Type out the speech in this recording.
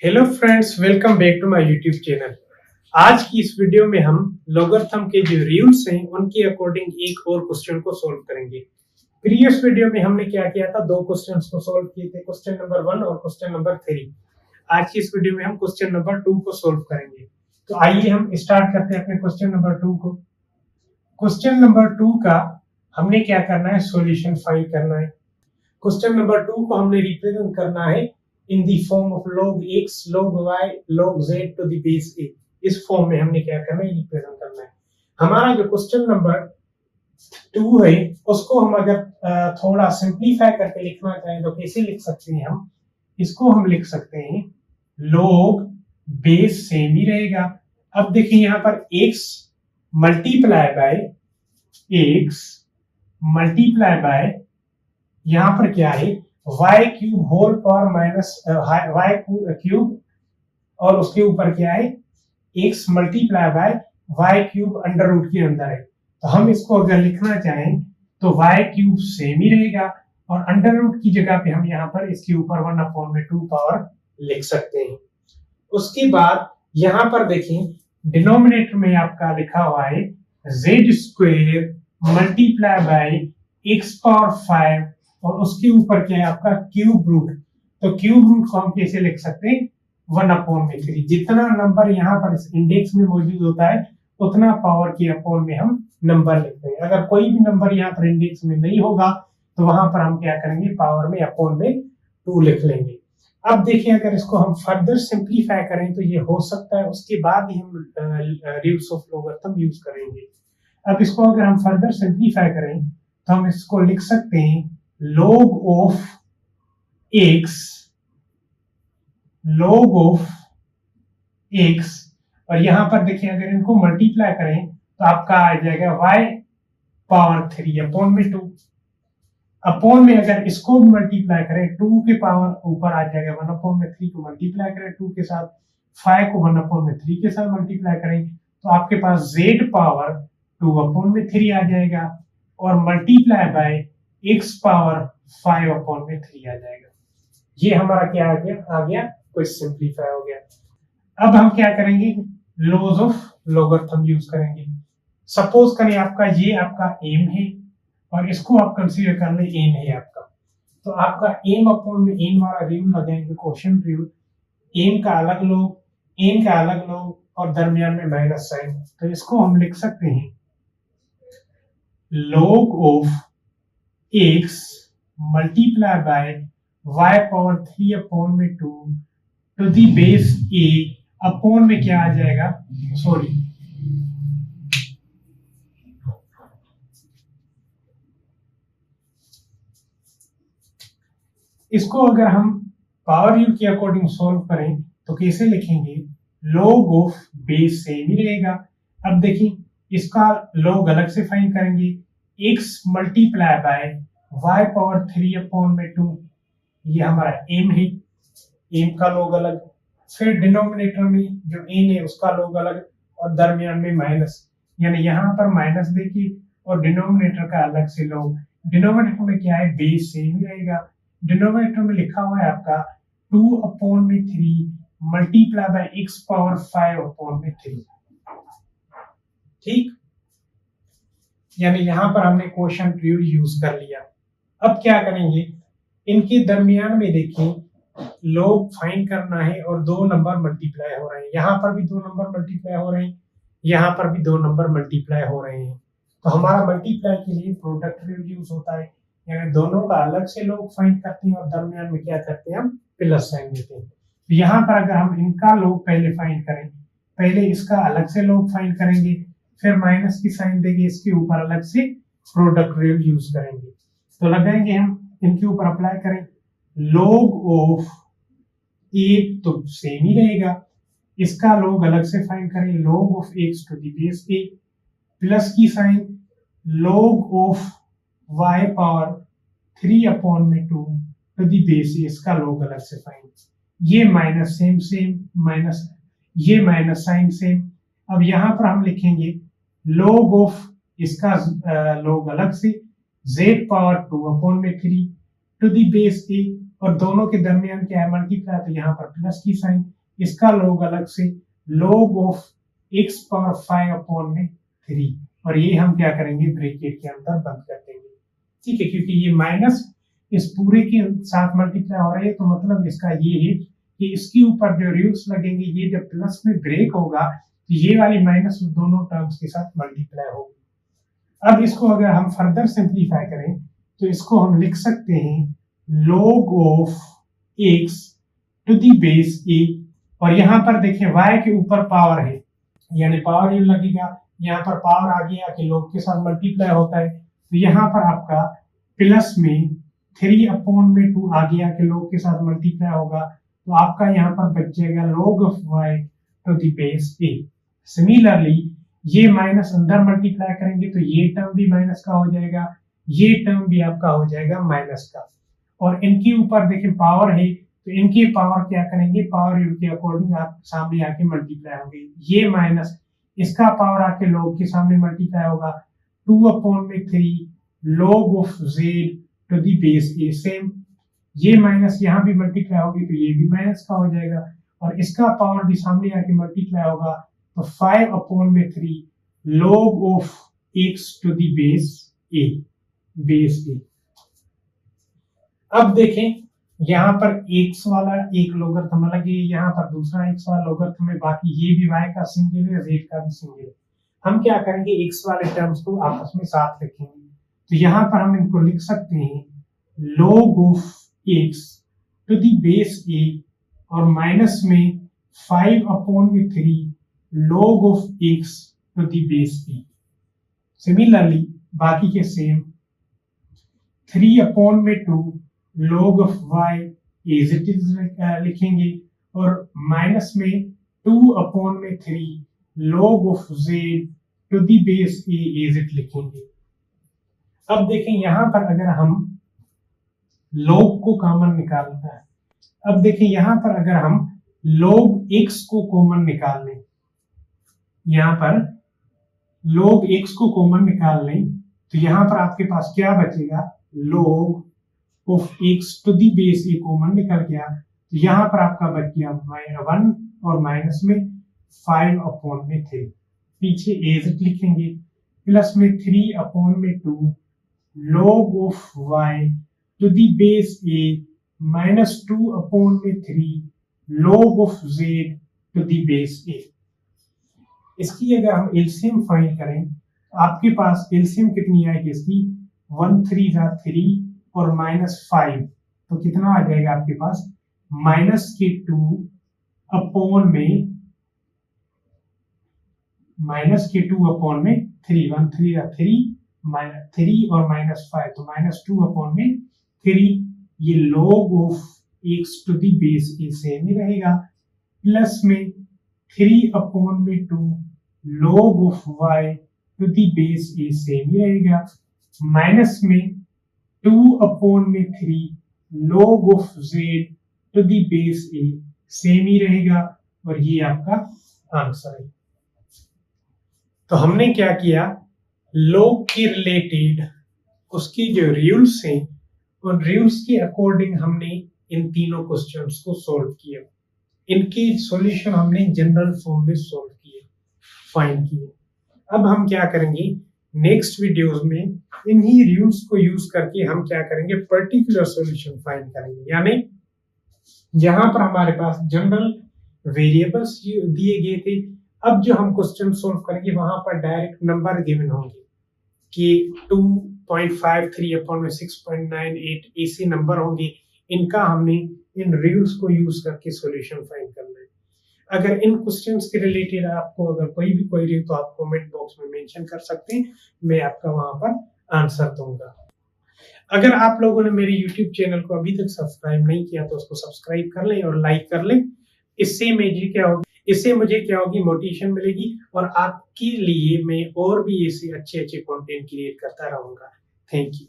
Hello friends, welcome back to my YouTube channel. आज की इस वीडियो में हम लॉगरिथम के जो रूल्स हैं उनके अकॉर्डिंग एक और क्वेश्चन को सॉल्व करेंगे। प्रीवियस वीडियो में हमने क्या किया था, दो क्वेश्चंस को सॉल्व किए थे, क्वेश्चन नंबर 1 और क्वेश्चन नंबर 3। आज की इस वीडियो में हम क्वेश्चन नंबर 2 को सॉल्व करेंगे। तो आइए हम स्टार्ट करते हैं अपने क्वेश्चन नंबर 2 को। क्वेश्चन नंबर 2 का हमने क्या करना है, सॉल्यूशन फाइंड करना है। क्वेश्चन नंबर 2 को हमने रिप्रेजेंट करना है in the form of log x, log y, log z to the base a। इस फॉर्म में हमने क्या करना है, रिप्रेजेंट करना है। हमारा जो क्वेश्चन नंबर 2 है उसको हम अगर थोड़ा सिंपलीफाई करके लिखना चाहें तो कैसे लिख सकते हैं हम इसको हम लिख सकते हैं log बेस सेम ही रहेगा। अब देखिए यहाँ पर x मल्टीप्लाई बाय यहाँ पर क्या है, y cube whole power minus y cube और उसके ऊपर क्या है, x multiply by y cube under root के अंदर है। तो हम इसको अगर लिखना चाहें तो y क्यूब सेम ही रहेगा और अंडर रूट की जगह पे हम यहाँ पर इसके ऊपर 1/2 पावर लिख सकते हैं। उसके बाद यहाँ पर देखें, डिनोमिनेटर में आपका लिखा हुआ है z square multiply by x power 5 और उसके ऊपर क्या है आपका क्यूब रूट। तो क्यूब रूट को हम कैसे लिख सकते हैं, 1/3। जितना नंबर यहाँ पर इस इंडेक्स में मौजूद होता है उतना पावर के अपॉन में हम नंबर लिखते हैं। अगर कोई भी नंबर यहाँ पर इंडेक्स में नहीं होगा तो वहां पर हम क्या करेंगे, पावर में अपॉन में 2 लिख लेंगे। अब देखिए, अगर इसको हम फर्दर सिंप्लीफाई करें तो ये हो सकता है, उसके बाद ही हम रूल्स ऑफ लॉगरिथम यूज करेंगे। अब इसको अगर हम फर्दर सिंप्लीफाई करें तो हम इसको लिख सकते हैं log of x और यहां पर देखिए अगर इनको मल्टीप्लाई करें तो आपका आ जाएगा y पावर 3 अपॉन में 2। अपॉन में अगर इसको मल्टीप्लाई करें 2 के पावर ऊपर आ जाएगा 1/3 को मल्टीप्लाई करें 2 के साथ, 5 को 1/3 के साथ मल्टीप्लाई करें तो आपके पास z पावर 2/3 आ जाएगा और मल्टीप्लाई बाय x पावर 5/3 आ जाएगा। ये हमारा क्या आ गया, कोई सिंप्लीफाई हो गया। अब हम क्या करेंगे, लॉज ऑफ लॉगरिथम यूज करेंगे। सपोज करें आपका ये आपका एम है और इसको आप कंसीडर कर लें एन है आपका, तो आपका एम अपॉन में एन वाला रूल लगाएंगे, क्वेश्चन रूल। एम का अलग लोग, एन का अलग लोग और दरमियान में माइनस साइन। तो इसको हम लिख सकते हैं log of x multiply by y power 3/2 to the base a upon में क्या आ जाएगा, सॉरी इसको अगर हम पावर यू के अकॉर्डिंग सॉल्व करें तो कैसे लिखेंगे, log ऑफ बेस सेम ही रहेगा। अब देखिए इसका log अलग से फाइंड करेंगे, x multiply by y power 3/2, ये हमारा m है, m का log अलग, फिर डिनोमिनेटर में जो n है उसका log अलग और दरमियान में माइनस, यानी यहाँ पर माइनस देखिए और डिनोमिनेटर का अलग से log। डिनोमिनेटर में क्या है, बेस सेम ही रहेगा। डिनोमिनेटर में लिखा हुआ है आपका 2/3 मल्टीप्लाई बाय x पावर 5/3। ठीक, यानी यहां पर हमने क्वोशिएंट रूल यूज कर लिया। अब क्या करेंगे, इनके दरमियान में देखिए log फाइंड करना है और दो नंबर मल्टीप्लाई हो रहे हैं, यहाँ पर भी दो नंबर मल्टीप्लाई हो रहे हैं, यहाँ पर भी दो नंबर मल्टीप्लाई हो रहे हैं। तो हमारा मल्टीप्लाई के लिए प्रोडक्ट रूल यूज होता है, यानी दोनों का अलग से log फाइंड करते हैं और दरमियान में क्या करते हैं, हम प्लस साइन देते हैं। तो यहाँ पर अगर हम इनका log पहले फाइंड करें, पहले इसका अलग से log फाइंड करेंगे, फिर माइनस की साइन देंगे, इसके ऊपर अलग से प्रोडक्ट रूल यूज करेंगे। तो लगाएंगे हम, इनके ऊपर अप्लाई करें, log ऑफ a तो सेम ही रहेगा, इसका log अलग से फाइंड करें, log of x to the base a plus की sign log of y power 3/2 to the base a, इसका log अलग से फाइंड, ये माइनस सेम माइनस, ये माइनस साइन सेम। अब यहाँ पर हम लिखेंगे log ऑफ इसका log अलग से z power 2/3 to the base a और दोनों के दरमियान क्या है, मल्टीप्लाई, तो यहाँ पर प्लस की साइन, इसका लोग अलग से log ऑफ x पावर 5/3, और ये हम क्या करेंगे, ब्रैकेट के अंदर बंद कर देंगे, ठीक है, क्योंकि ये माइनस इस पूरे के साथ मल्टीप्लाई हो रही है, तो मतलब इसका ये है कि इसके ऊपर जो रूट्स लगेंगे, ये जब प्लस में ब्रेक होगा तो ये वाली माइनस दोनों टर्म्स के साथ मल्टीप्लाई होगी। अब इसको अगर हम फर्दर सिंप्लीफाई करें तो इसको हम लिख सकते हैं log of x to the base a, और यहाँ पर देखें y के ऊपर पावर है, यानी पावर ये लगेगा, यहाँ पर पावर आ गया कि log के साथ मल्टीप्लाई होता है, तो यहाँ पर आपका प्लस में 3/2 आ गया कि log के साथ मल्टीप्लाई होगा, तो आपका यहाँ पर बच जाएगा log of y to the base a। Similarly ये माइनस अंदर मल्टीप्लाई करेंगे तो ये टर्म भी माइनस का हो जाएगा, ये टर्म भी आपका हो जाएगा माइनस का, और इनके ऊपर देखिए पावर है, तो इनकी पावर क्या करेंगे, पावर रूल के अकॉर्डिंग आप सामने आके मल्टीप्लाई होंगे, ये माइनस इसका पावर आके log के सामने मल्टीप्लाई होगा, 2/3 log of z to the base a, same ये माइनस यहाँ भी मल्टीप्लाई होगी तो ये भी माइनस का हो जाएगा, और इसका पावर भी सामने आके मल्टीप्लाई होगा, तो 5/3 log of x to the base a। अब देखें यहाँ पर x वाला एक लोगरिथम अलग है, यहाँ पर दूसरा x वाला लोगरिथम है, बाकी ये भी y का सिंगल है, z का भी सिंगल है। हम क्या करेंगे, x वाले टर्म्स को आपस में साथ लिखेंगे, तो यहाँ पर हम इनको लिख सकते हैं log of x to the base a, और माइनस में 5/3 log of x to the base a। Similarly बाकी के same 3/2 log of y as it is लिखेंगे, और माइनस में 2/3 log of z to the base a as it लिखेंगे। अब देखें यहाँ पर अगर हम log को कॉमन निकालना है, अब देखें यहाँ पर अगर हम log x को कॉमन निकाल लें, यहाँ पर log x को कॉमन निकाल लें, तो यहाँ पर आपके पास क्या बचेगा, log of x to the base a common निकल गया, तो यहाँ पर आपका बच गया 1 और माइनस में 5/3, पीछे एज इट लिखेंगे, प्लस में 3/2 log of y to the base a minus 2/3 log of z to the base a। इसकी अगर हम एलसीएम फाइंड करें तो आपके पास एलसीएम कितनी आएगी इसकी, 1 3 जा 3 और -5, तो कितना आ जाएगा आपके पास, -2 अपॉन में 3, 1 3 जा 3 और -5, तो -2/3, ये log of x to the base a same ही रहेगा, प्लस में 3/2 log of y to the base a same ही रहेगा, माइनस में 2/3 log of z to the base a same ही रहेगा, और ये आपका आंसर है। तो हमने क्या किया, log के रिलेटेड उसकी जो रूल्स हैं, उन रूल्स के अकॉर्डिंग हमने इन तीनों क्वेश्चंस को सॉल्व किया, इनके सॉल्यूशन हमने जनरल फॉर्म में सॉल्व किए, फाइंड किए। अब हम क्या करेंगे, नेक्स्ट वीडियोस में इन्हीं रूल्स को यूज करके हम क्या करेंगे, पर्टिकुलर सॉल्यूशन फाइंड करेंगे, यानी जहां पर हमारे पास जनरल वेरिएबल्स दिए गए थे, अब जो हम क्वेश्चन सॉल्व करेंगे वहां पर डायरेक्ट नंबर गिवन होंगे कि 2.53/6.98 ऐसे नंबर होंगे, इनका हमने इन रूल्स को यूज करके सॉल्यूशन फाइंड करना है। अगर इन क्वेश्चंस के रिलेटेड आपको अगर कोई भी क्वेरी तो आप कमेंट बॉक्स में मेंशन कर सकते हैं, मैं आपका वहां पर आंसर दूंगा। अगर आप लोगों ने मेरे YouTube चैनल को अभी तक सब्सक्राइब नहीं किया तो उसको सब्सक्राइब कर लें और लाइक कर लें, इससे मुझे क्या होगी, मोटिवेशन मिलेगी, और आपके लिए मैं और भी ऐसे अच्छे कंटेंट क्रिएट करता रहूंगा। Thank you.